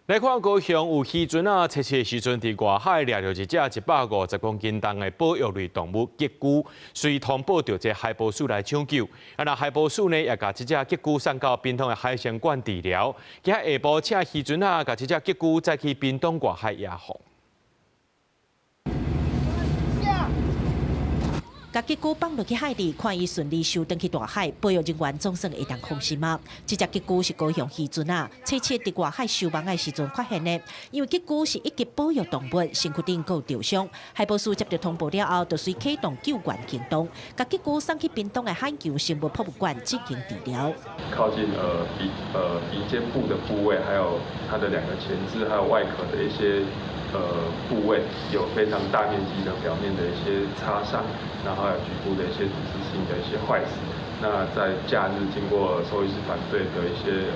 来看高雄有渔船测试的时阵，伫外海掠着一只150公斤重的保育类动物吉龟，随通报着这海保署来抢救。那海保署呢也把这只吉龟送到屏东的海参馆治疗。今下晡请渔船把这只吉龟再去屏东外海野放。甲吉龟放落去海里，看伊顺利收登去大海，保育人员总算会当放心啊。这只吉龟是高雄渔船测试伫外海收网的时阵发现的，因为吉龟是一级保育动物，身躯顶有吊伤。海保署接到通报了后，就随启动救援行动，甲吉龟送去屏东的海球生物博物馆进行治疗。靠近鼻尖部的部位，还有它的2个前肢，还有外壳的一些部位有非常大面积的表面的一些擦伤，然后还有局部的一些组织性的一些坏死。那在假日经过兽医师团队的一些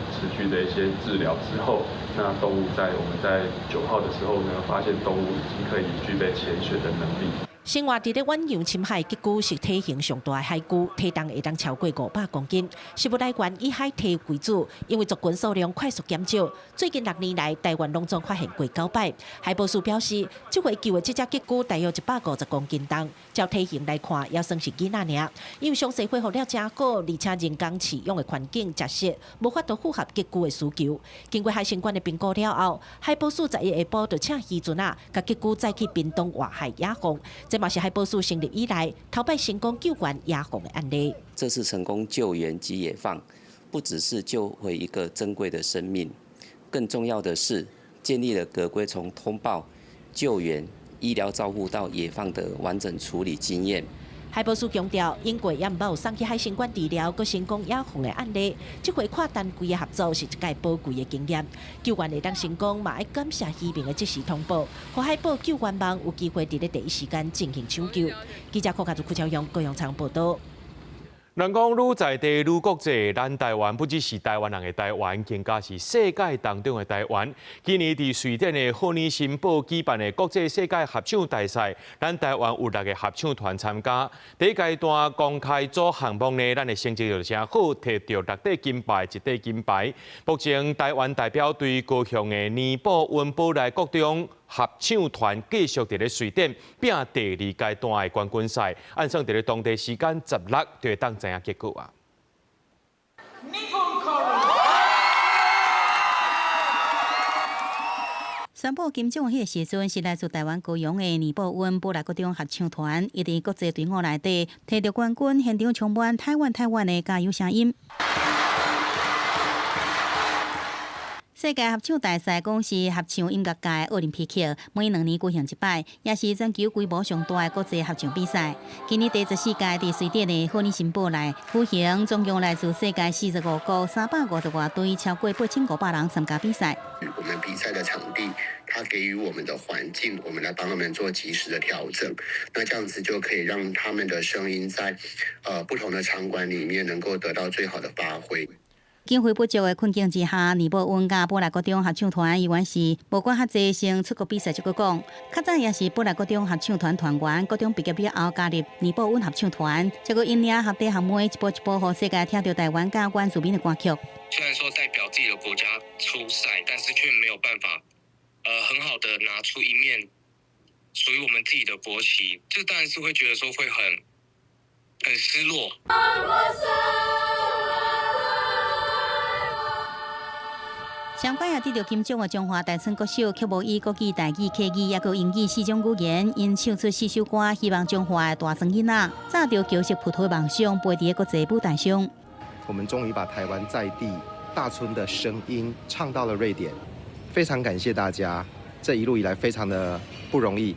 持续的一些治疗之后，那动物我们在9号的时候呢，发现动物已经可以具备潜水的能力。生活伫咧远洋深海，吉龟是体型上大的海龟，体重会当超过500公斤。食物来源以海体为主，因为族群数量快速减少，最近6年来，台湾拢总发现过9摆。海保署表示，这回救的这只吉龟大约150公斤重，照体型来看，也算是囡仔尔。因为详细恢复了真好，而且人工饲养的环境、食食无法度符合吉龟的需求。经过海参馆的评估了后，海保署11日下晡就请渔船甲吉龟载去屏东外海野放。这嘛是海保署成立以来头摆成功救援野放的案例。这次成功救援及野放，不只是救回一个珍贵的生命，更重要的是建立了革龟从通报、救援、医疗照护到野放的完整处理经验。海保署强调，英国也毋捌有送去海参馆治疗，佮成功野放的案例。这回跨单位的合作是一个宝贵的经验。救援会当成功，嘛要感谢渔民的及时通报，和海保救援网有机会伫咧第一时间进行抢救。记者柯家库超阳高阳昌报道。人讲愈在地愈国际，咱台湾不只是台湾人的台湾，更加是世界当中的台湾。今年伫瑞典的赫尼辛堡举办的国际世界合唱大赛，咱台湾有6个合唱团参加。第一阶段公开组项目呢，咱的成绩就真好，摕到6块金牌，1块金牌。目前台湾代表队高雄的尼泊温布莱国中合唱团继续伫咧瑞典拼第2阶段的冠军赛，按算伫咧当地时间16就会当知影结果啊。宣布金奖迄个时阵，是来自台湾高雄的尼泊温布莱国中合唱团，伊伫国际队伍内底摕到冠军，现场充满台湾的加油声音。世界合唱大赛讲是合唱音乐界奥林匹克，每2年举行1摆，也是全球规模上大的国际合唱比赛。今年第14届伫瑞典的赫尼辛堡内举行，总共来自世界45国350多队，超过8500人参加比赛。我们比赛的场地，它给予我们的环境，我们来帮他们做及时的调整。那这样子就可以让他们的声音在不同的场馆里面能够得到最好的发挥。经费不足的困境之下，尼泊温甲布莱国中合唱团依然是无管较济先出国比赛。这个讲，较早也是布莱国中合唱团团员，国中毕业以后加入尼泊温合唱团，结果因领合地学妹一步一步，互世界听到台湾甲原住民的歌曲。虽然说代表自己的国家出赛，但是却没有办法，很好的拿出一面属于我们自己的国旗，这当然是会觉得说会很失落。相关也得到金奖的中华大村歌手，却无以国语、台语、客语也佮英语4种语言，因唱出4首歌，希望中华的大声囡仔早着求实普通的梦想，飞伫国际舞台上。我们终于把台湾在地大村的声音唱到了瑞典，非常感谢大家，这一路以来非常的不容易。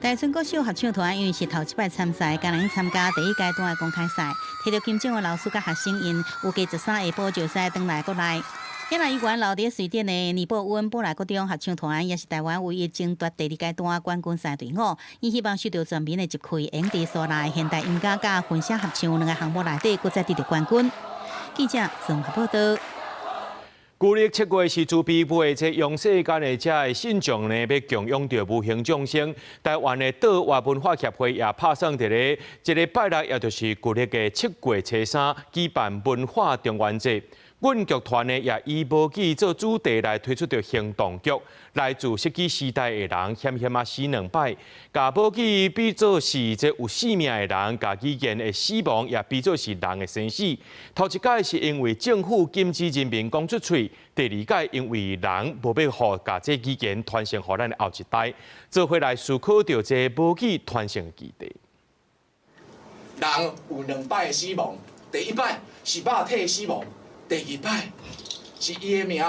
大村歌手合唱团因为是头1摆参赛，今年参加第1阶段的公开赛，摕到金奖的老师甲学生因有加13下晡就使回来国内。现在依然留伫瑞典的尼泊温布莱国中合唱团，也是台湾唯一争夺第2阶段冠军赛队伍。伊希望受到全面的一开，用伫所内现代音乐甲混声合唱2个项目内底，搁再得到冠军。记者综合报道。旧历7月是自闭背这用世间的这的信众呢，要供养着无形众生。台湾的岛外文化协会也拍算伫咧一个拜六，也就是旧历的7月初3举办文化中元节。阮剧团呢也以无记做主题来推出着行动剧，来自设计时代的人险险啊死2摆，甲无记比作是这有生命的人，甲语言的死亡也比作是人的生死。头1届是因为政府禁止人民讲出嘴，第2届因为人无要互甲这语言传承互咱的后一代，做回来思考着这无记传承的基地。人有2摆的死亡，第1摆是肉体死亡。第2摆是伊的名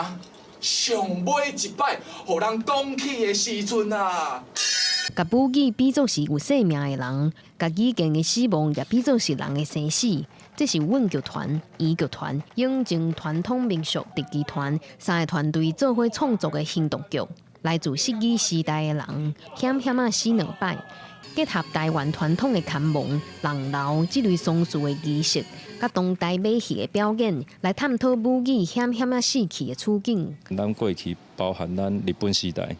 上尾1摆，互人讲起的时阵啊。甲武语比作是有生命的人，甲语言的死亡也比作是人的生死。这是阮剧团、伊剧团、永靖传统民俗特技团3个团队做伙创作的行动剧，来自设计时代的人险险啊死2摆。结合台湾传统的牵亡、人老这类丧事的仪式，甲当代马戏的表演，来探讨武语险险啊死去的处境。咱过去包含咱日本时代，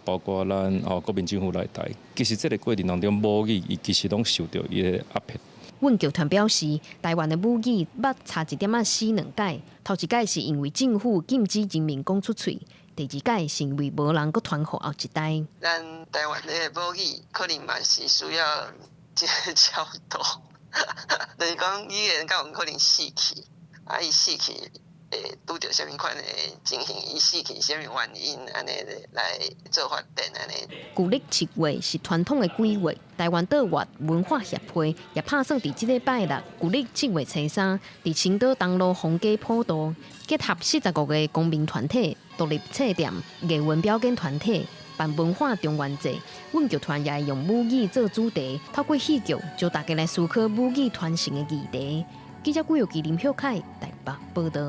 包括咱国民政府来台，其实这个过程当中，母语伊其实拢受到伊的压迫。阮剧团表示，台湾的母语捌差一点死2届，头一届是因为政府禁止人民讲出嘴，第二届是因为无人搁传给后一代。咱台湾的母语可能嘛是需要一个教导，就是讲语言敢有可能死去，伊死去会拄着什么款的情形，伊死去什么原因，安尼来做发展安尼。旧历7月是传统的鬼月，台湾岛外文化协会也拍算伫即礼拜六，旧历7月初3，伫青岛东路逢家普渡，结合45个公民团体、独立册店、艺文表演团体。办文化中元节，阮剧团也用母语做主题，透过戏剧，就大家来思考母语传承的议题。记者郭玉琪、林秀凯台北报道。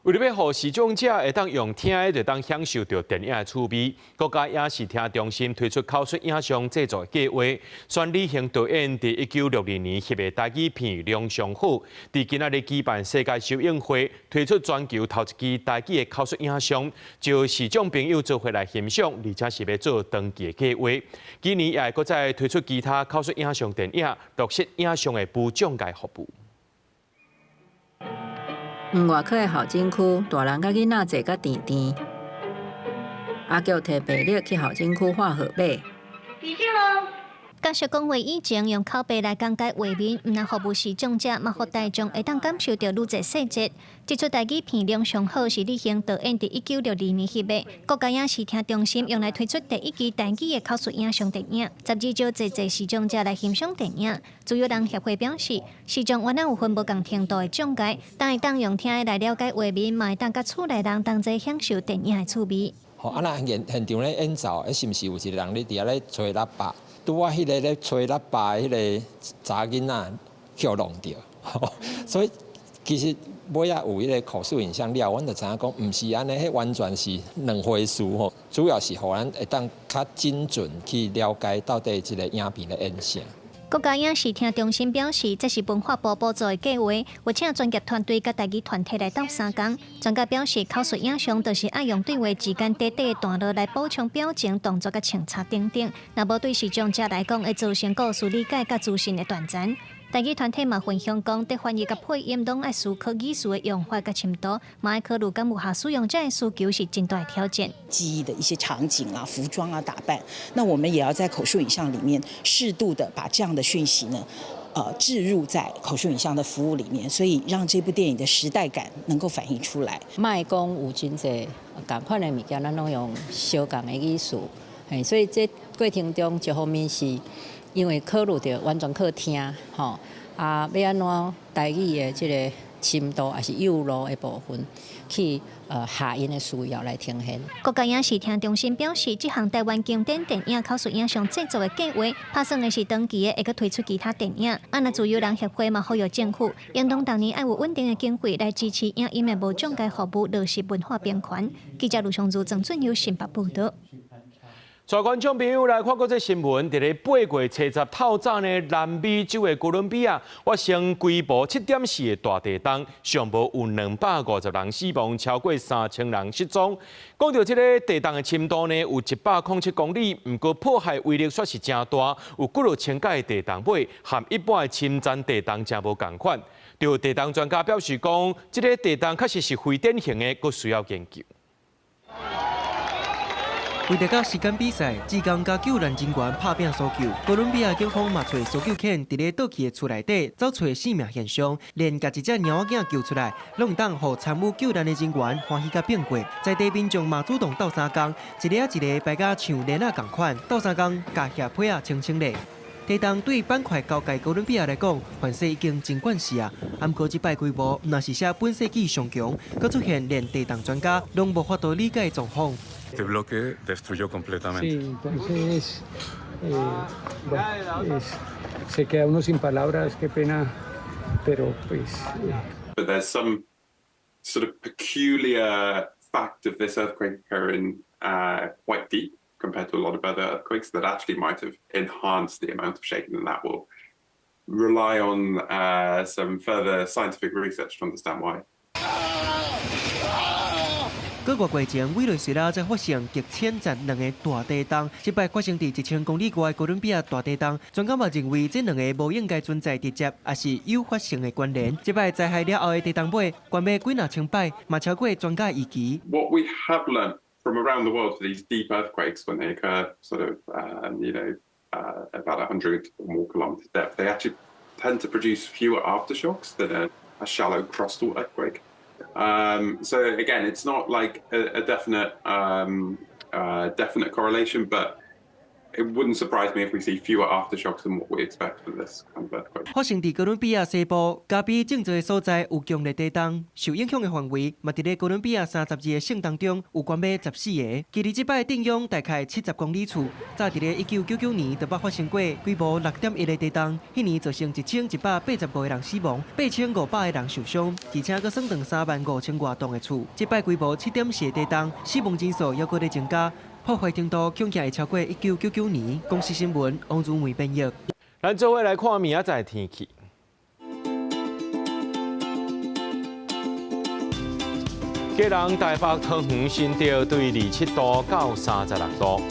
为了要让视障者会当用听的，就当享受到电影的趣味，国家影视厅中心推出口述影像制作计划，选李行导演伫1962年翕的台语片量上好，伫今仔日举办世界首映会，推出全球头一支台语的口述影像，就视障朋友做回来欣赏，而且是要做长期的计划。今年也会搁再推出其他口述影像电影、录制影像的无障碍服务。外口的校诊区，大人甲囡仔坐甲甜甜。阿菊摕白粒去校诊区画号码。教学讲话以前用口白来讲解画面，唔但服务视障者，嘛互大众会当感受到愈侪细节。这出台语片量上好是李行导演伫1962年翕的，国家影视厅中心用来推出第一支台语的口述影像电影，12招侪视障者来欣赏电影。自由人协会表示，视障原来有分无共程度的障碍，但会当用听的来了解画面，嘛会当甲厝内人同齐享受电影的趣味。那现场咧演奏，是毋是有一个人咧伫遐咧吹喇叭？拄啊，迄个咧吹喇叭，迄个查囡仔叫弄着，所以其实尾仔有迄个口述影像了，阮就知影讲，毋是安尼，迄完全是两回事吼。主要是互咱会当较精准去了解到底即个影片的演啥。国家影视厅中心表示，这是文化部补助的计划，有请专业团队甲台语团体来斗3工。专家表示，口述影像就是爱用对话之间短短的段落来补充表情、动作甲穿插等等。若无对视障者来讲，会造成故事理解甲自信的断层。台语团体嘛分享讲，在翻译甲配音拢爱思考语词的用法甲深度，嘛爱考虑敢有下使用者的需求是真大的挑战。记忆的一些场景啊、服装啊、打扮，那我们也要在口述影像里面适度的把这样的讯息呢，置入在口述影像的服务里面，所以让这部电影的时代感能够反映出来。卖讲有真侪同款的物件，咱拢用相共的语词，所以这过程中一方面是。因为考虑着完全靠听，吼要安怎台语的这个深度，还是幼路的部分，去下音的需要来呈现。国家影视厅中心表示，这项台湾经典电影口述影像制作的计划，拍算的是长期的，会阁推出其他电影。那自由人协会嘛呼吁政府，应当当年爱有稳定的经费来支持影音的无障碍服务，落实文化平权。记者卢尚如、郑俊佑新北报道。带观众朋友来看过这新闻，伫咧8月初10透早呢，南美洲的哥伦比亚发生规模7.4的大地震，上无有250人死亡，超过3000人失踪。讲到这个地震的深度呢，有107公里，不过破坏威力却是真大，有几落千甲的地震尾，和一般的侵占地震真无共款。就地震专家表示讲，这个地震确实是非典型的，佫需要研究。为了甲时间比赛，志工甲救援人员拍拼搜救。哥伦比亚警方嘛找搜救犬，伫咧倒去的厝内底找找生命现象，连甲一只猫仔救出来，拢当互参与救援的人员欢喜甲变过。在地民众嘛主动斗3工，一个一个摆甲像链仔共款，斗3工甲叶皮啊清清咧。地震对板块交界哥伦比亚来讲，范势已经真惯势啊。不过这摆规模，若是写本世纪上强，佮出现连地震专家拢无法度理解的状况。Este bloque destruyó completamente. Sí, entonces, se queda uno sin palabras, qué pena, pero pues. But there's some sort of peculiar fact of this earthquake occurring quite deep compared to a lot of other earthquakes that actually might have enhanced the amount of shaking, and that will rely on some further scientific research to understand why. 个月过前，委内瑞拉才发生极浅层两个大地震，这摆发生伫1000公里外哥伦比亚大地震。专家嘛认为，这两个无应该存在直接，也是有发生的关联。这摆灾害了后的地震尾，关闭几若千摆，嘛超过专家预期。What we have learned from around the world for these deep earthquakes, when they occur sort of, about 100 or more kilometers depth, they actually tend to produce fewer aftershocks than a shallow crustal earthquake. So again, it's not like a definite definite correlation, but it wouldn't surprise me if we see fewer aftershocks than what we expect for this kind of earthquake. 发生伫哥伦比亚西部、加比正侪所在有强烈地震，受影响的范围嘛伫咧哥伦比亚32个省当中有关闭14个。距离即摆震央大概70公里处，早伫咧1999年就捌发生过规模6.1个地震，迄年造成1185个人死亡，8500个人受伤，而且佫算断35000多栋的厝。即摆规模7.4个地震，死亡人数还佫咧增加。破坏程度恐惊会超过1999年。公司新闻王祖梅编译。咱做伙来看明仔载天气。基隆、台北、桃园、新竹对27度到36度。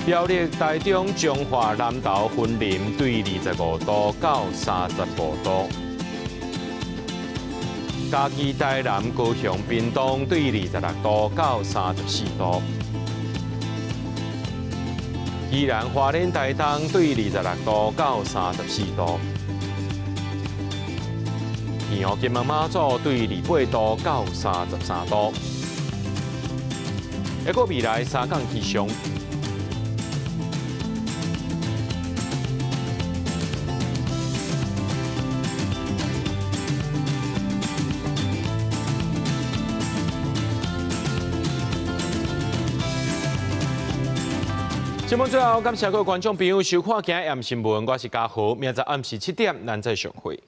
苗栗、台中、彰化、南投、云林对25度到35度。嘉义、台南、高雄、屏东对26度到34度；宜兰、花莲、台东对26度到34度；宜湖、金门、马祖对28度到33度。一个未来3天气象。节目最后，感谢各位观众朋友收看今日新闻，我是嘉豪，明仔暗时7点咱再相会。